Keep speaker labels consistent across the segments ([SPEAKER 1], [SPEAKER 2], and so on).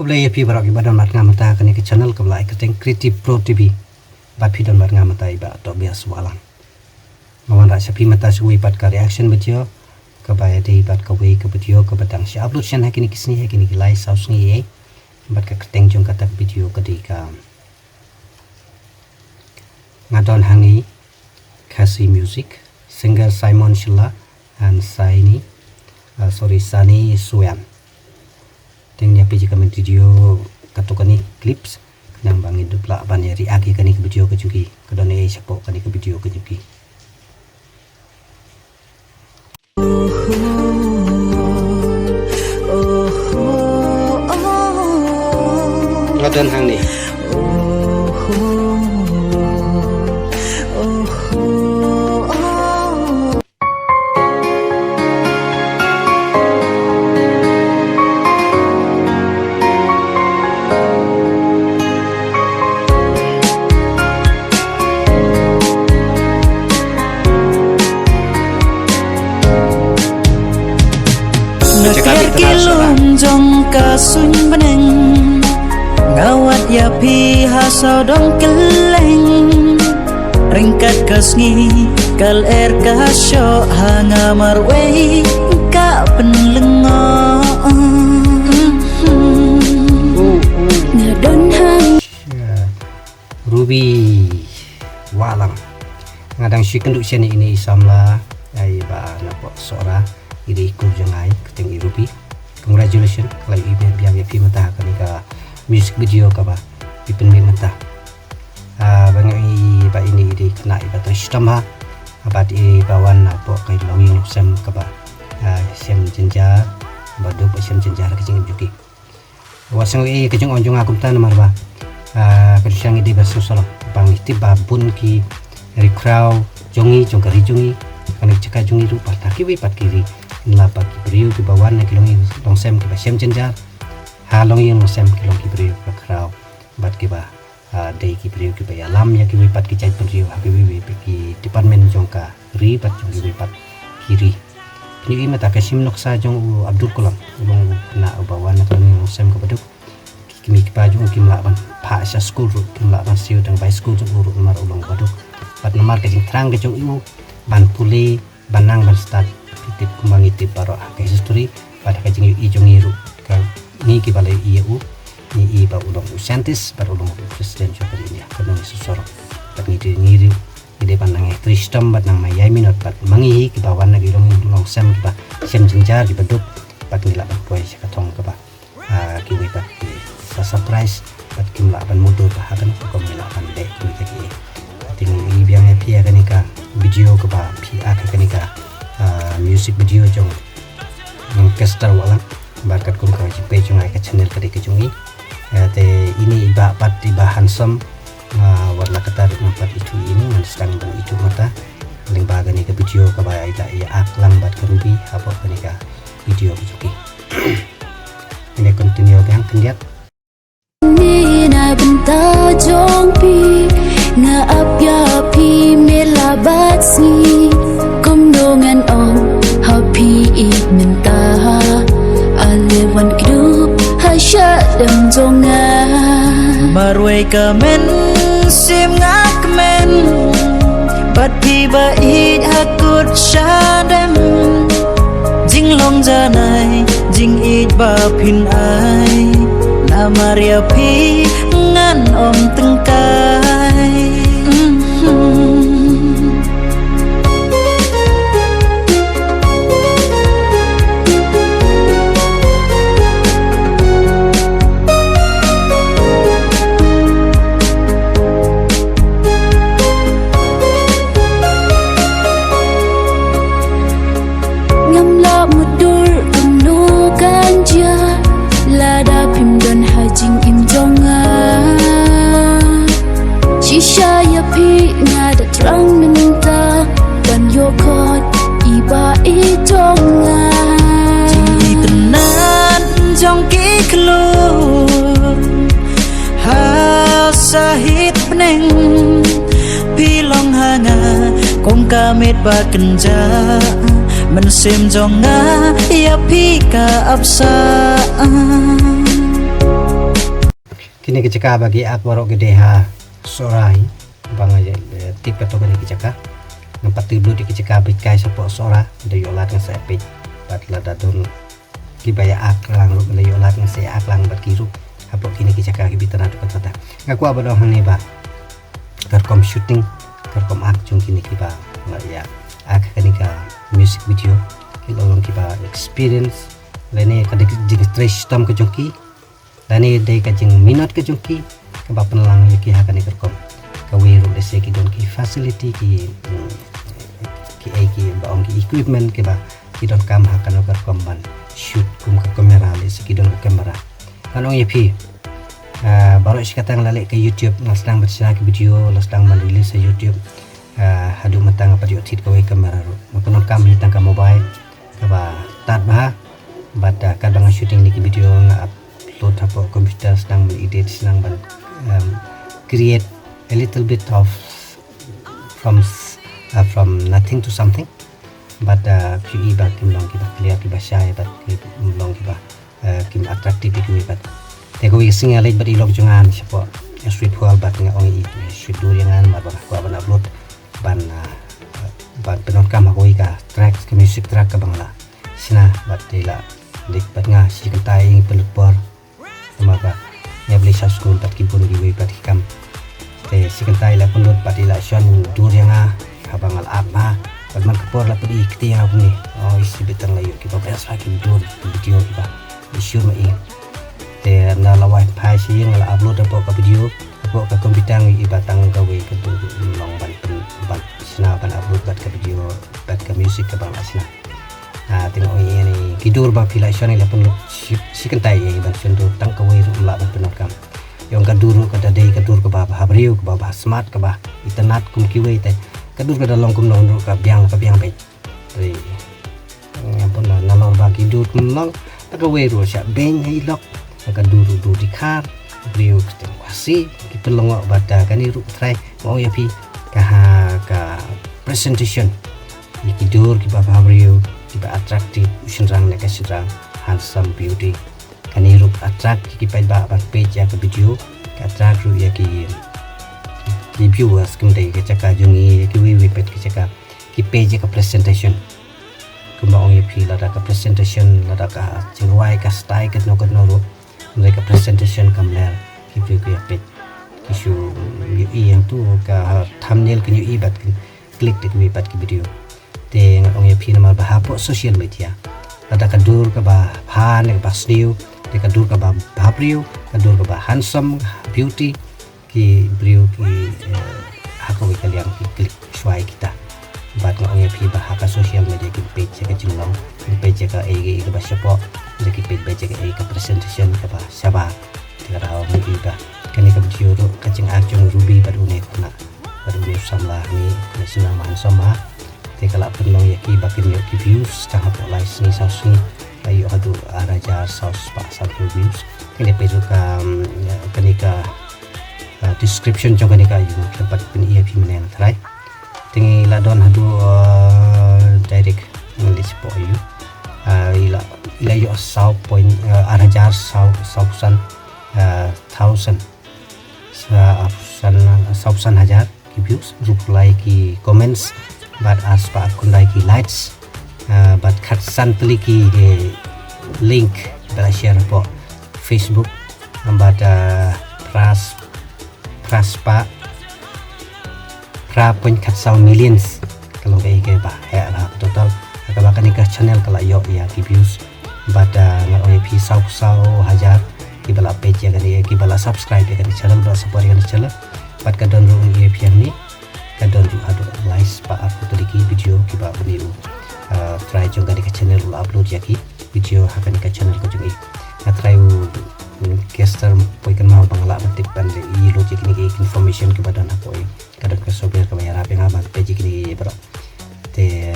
[SPEAKER 1] Kublai api barak ibadah mat ngamata kani ke channel kublai keteng Creative Pro TV. Bat pidon mat ngamata iba atau bias walan. Mawan rak sapi mata suwi bat ka reaction video ke baya de bat ka we ke video ke batang si upload sian hakini kisni hakini ki lai saus ngi ye. Bat ka keteng jong kata video ke di ka. Ngadon hangi Kasi Music singer Simon Shilla and Sani Suyan. Tengnya piji kami video katukani clips yang bangi dupla banyak reaksi kani ke video kejuki kedone sepok kani ke video kejuki ngadon hang ni
[SPEAKER 2] kilung jong kasun beneng ngawat ya pi hasau dong keleng ringkat kasngi kal kasyo hanga marwei ka penlengo ngadon hang
[SPEAKER 1] Ruby walang ngadang si kenduk siani ini samla ai ba napok sora iri ikut jangai keteng Ruby. Congratulations kalau ibu biar ya mata kani ka music video ka ba pipen mi mata bangai ba ini iri kena iba to sistema abat iri bawan apa kai longing sem ka ba sem jenjar badu ba sem jenjar ke jing juki wasang ke jing onjong akum tan mar ba kersang idi bersusolo bang iti babun ki dari crowd jongi jongkari jongi kani ceka jongi rupa taki wi pat kiri lapa ki beriu ki bawan na kilongi long sem ki ba sem jenjar ha longi long sem ki long ki beriu ka krau bat ki ba dei ki beriu ki ba alam ya ki wi pat ki cai beriu ha ki wi ki department jongka ri pat jong wi pat kiri ni mata ka sim noksa jong Abdul Kalam long na bawan na kilongi long sem ka baduk kimi ki pa jong ki mlaban pa sa school ru ki mlaban siu dang by school jong ru mar ulong baduk pat namar ka jing trang ka jong iu ban puli banang ban start tip kumbang itip baro ke history pada kajing ijong iru ka ni ki balai iu ni i ba ulong scientist bar ulong presiden jo kali ini kono ni susoro tak ni de ngiri ide pandang tristam bat nang mayai minot bat mangi ki bawan na gilong long sem ki ba sem jenjar di beduk bat ni laban poe ka tong ka ba ki wi bat sa surprise bat ki laban mudo ba hakan ko mi laban de ki ki ting i biang happy ka ni ka video ka ba pi ka ni ka music video jong orkestra wala barkat kum ka jipe jong ai ka channel ka de jungi te ini iba pat iba handsome warna ketar empat itu ini ngan dong itu mata paling baga ni ka video ka ba ida ya aklang bat ka Ruby apa ka ni ka video juki ini continue yang kendiat
[SPEAKER 2] ni na benta jong pi nga apya pi mela batsi dengan om happy minta alewan hidup hasya dan jonga marwai kamen sim ngakmen bat tiba id hakut syadem jing long janai jing id bapin ai na maria pi ngan om tengkai Shaya pi ngada terang minta dan yokot iba itonga jingi tenan jongki kelur ha sahit peneng pilong hanga kong kamit ba kenja mensim jonga ya pi ka apsa
[SPEAKER 1] kini keceka bagi ak warok gede ha sorai bang aja tip atau kini keceka nampak tidur di keceka bikai sepok sora ada yolat ng sepit bat lada don kibaya ak lang ru ada yolat ng se ak lang bat kiru apok kini keceka kibitan atu kata ngaku abado hani ba karkom shooting karkom ak jung kini kiba ya ak kini ka music video kilolong kiba experience lene ka stress tam ke jongki lene dei ka jing minat ke jongki ka ba penelang yaki ha kani karkom ka wiru dese ki don ki facility ki baong ki equipment ke ba ki don kam ha kan karkom ban shoot kum ka kamera le ki don kamera kanong yapi baru sekatang lalik ke YouTube sedang bersama ke video sedang merilis ke YouTube hadu matang apa dia tit kawai kamera ru makan kam hitang ka mobile ka ba tat bah bada kadang shooting ni video nga upload apa komputer sedang edit sedang ban create a little bit of from nothing to something but QE ba kim long kiba clear kiba shy but kim long kiba kim attractive kiba but teko wising alay bat ilog jungan siapa street hall bat nga ongi street duriangan marbang ko ban upload ban penon kam ako ka tracks ke music track ka bangla sina bat dila dik bat nga si kantai pelut por maga ya beli sa school bat kibun giwe bat kam te si kantai la pelut bat ila shan durianga habang al apa bat man kapor la pedi ktia ni oh isi betang layo ki ba sa ki dur video ki ba isu ma te na lawai pai si ngala upload apa ka video apa ka komputer ngi batang gawe ke tu long ban sina ban upload bat ka video bat ka music ka bang asna tengok ini kidur ba pila shani la pun si kentai ye ban sendu tang ka we ru la ban penot kam yang kaduru ka dai kadur ka ba habriu ka ba smart ka ba internet kum ki we te kadur ka dalong kum long ka biang be tri pun na lor ba kidur kum long ta ka we ru sya beng hi lok ka duru di kar beliau ketengwasi kita lengok bata kan iru try mau ya pi ka presentation ni tidur ki baba beliau ki attractive usenrang ne kasirang handsome beauty kan iru attract ki pai ba page ya ke video ka attract ru ya ki viewers kum dei ke chaka jungi ki wi pet ke chaka ki page ka presentation kumbaong ya pi la ka presentation la ka chingwai ka style ka no mereka presentation kamler kipu ku yapet kisu yang tu ka thumbnail kan yu bat klik dik wi bat ki video te ngong ya phi nama bahapo social media ada kadur ka ba phan ka ba sniu te kadur ka ba bhabriu kadur ka ba handsome beauty ki brio ki hako wi kaliang ki klik swai kita bat ngong ya phi ba haka social media ki page ka jinglong page ka ege ka ba siapa jadi page baca ke presentation ke apa siapa tidak tahu mungkin ka kani ka video tu kacing acung ruby pada unik na pada unik samlah ni senang mahan sama te kala penong ya ki bakin yo ki views tahap live ni saus ni ayo adu araja saus pak satu views kani page ka kani ka description jong kani ka yo tempat pin ia pi menen try tingi ladon hadu direct nulis po you ila yo sau point arajar sausan sausan hajar ki views reply ki comments but as pa kundai ki likes but khatsan peli ki link bala share po Facebook but praspa pra point khatsau millions kalau kayak ba ya total kabakan nikah channel kala yo ya ki views bada ngal pi sau hajar ki bala page ya ki bala subscribe ya kan channel bala support ya kan channel pat ka don ru ye pian ni ka don ru adu likes pa aku tadi ki video ki ba beliau try jong ka channel upload ya ki video hakan ka channel ko jong na try caster poi kan mau bangla batip pan i logic ni ki information ki badan aku kadang ka sober ka mayara pe ngabang page ki bro te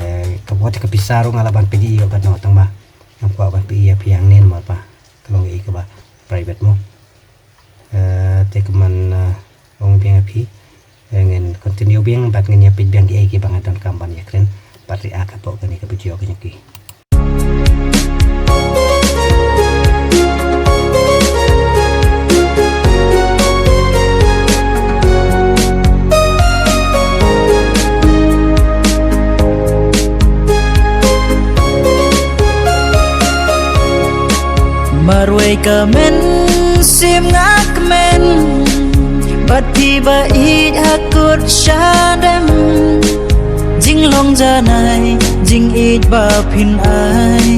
[SPEAKER 1] kabuat ka pisaro ngalaban pedi yo kan tang ba ang kwa ba pi ya piang nen ma pa kalau i ka ba private mo te kaman ong biang pi ngen continue biang bat ngen ya pi biang ki bang adon kamban ya kren patri aka po kan ka video kan ki
[SPEAKER 3] rวยka men sim ngak men bat pi ba i akut shadem jing long janai jing i ba phin ai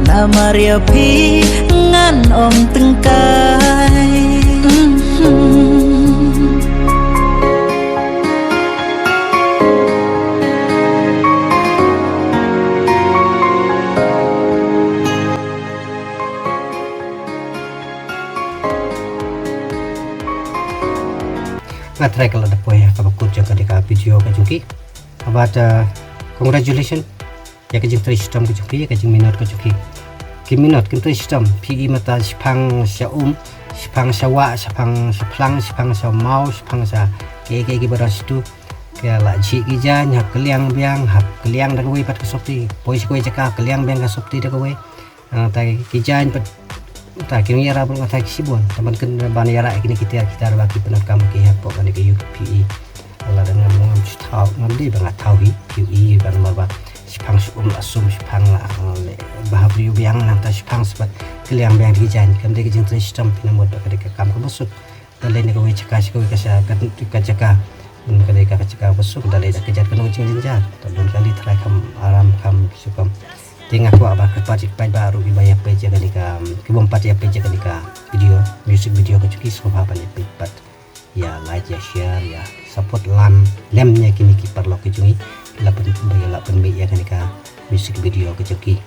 [SPEAKER 3] na maria pi ngan om tengkai
[SPEAKER 1] ngatrai kalau ada poya kabakut jaga deka video kajungki abat congratulations ya kajing tristam kajungki ya kajing minot kajungki kiminot kim tristam pi mata sipang sipang sawa sipang sa mau sipang sa ke baras tu ke la ji gija nya keliang biang hap keliang dan we pat kasopti pois ko jaka keliang biang kasopti da we tai kijan pat ta kini yara pun kata kisibun teman kan bani yara kini kita bagi penakam ke hapo bani ke UPE Allah dengan ngam tahu ngam di bangat tahu UPE ban marba sipang asum sipang la bahabu biang nanta sipang sebat keliang biang dijan kam de kijing sistem pinamod ka de kam ko masuk dalai ne ko caka ko kasa ka caka ka caka masuk dalai da kejar kan kijing jinjar don kali try kam aram kam sukam tengah aku abah kepatik pai baru dibayar peja ketika kebompat ya peja ketika video music video kecuki sofa banyak pipat ya like ya share ya support lemnya kini kipar lo kecungi lapan ya ketika music video kecuki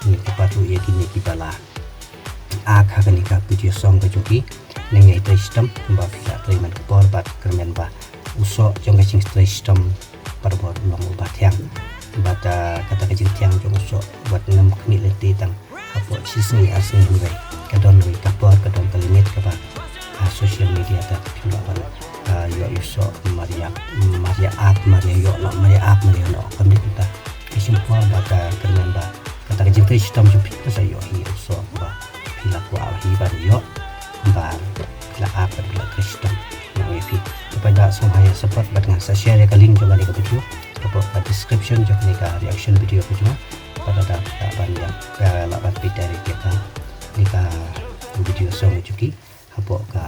[SPEAKER 1] ini kipatu ya kini kipala akha ketika video song kecuki nengai sistem mbak bisa terima kepor bat kermen ba usok jong kecing sistem perbot long ubat yang bata kata kecil tiang jong so buat enam kami leti tang apa sisni asni hurai kadon wi kapor kadon kalimat kapa social media ta kilo bala yo so maria yo no kami kita isim kual bata kermen ba kata kecil sistem jo pika sa yo hi so ba pila ku al hi ba yo ba la apa bila sistem na wi kepada semua yang support bat dengan share ya link juga di video apa description jok nika reaction video ko cuma pada tak banyak lapan dari kita nika video song cuki apa ka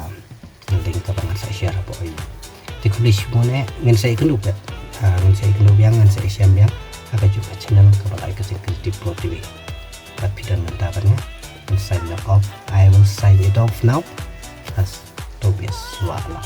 [SPEAKER 1] link ka bangan saya share apa ini dikulis mone ngin saya kendup ya ngin saya kendup yang ngin saya siam yang agak juga channel kepala ikut di Pro TV tapi dan mendapatnya sign off I will sign it off now as Tobias Swallow.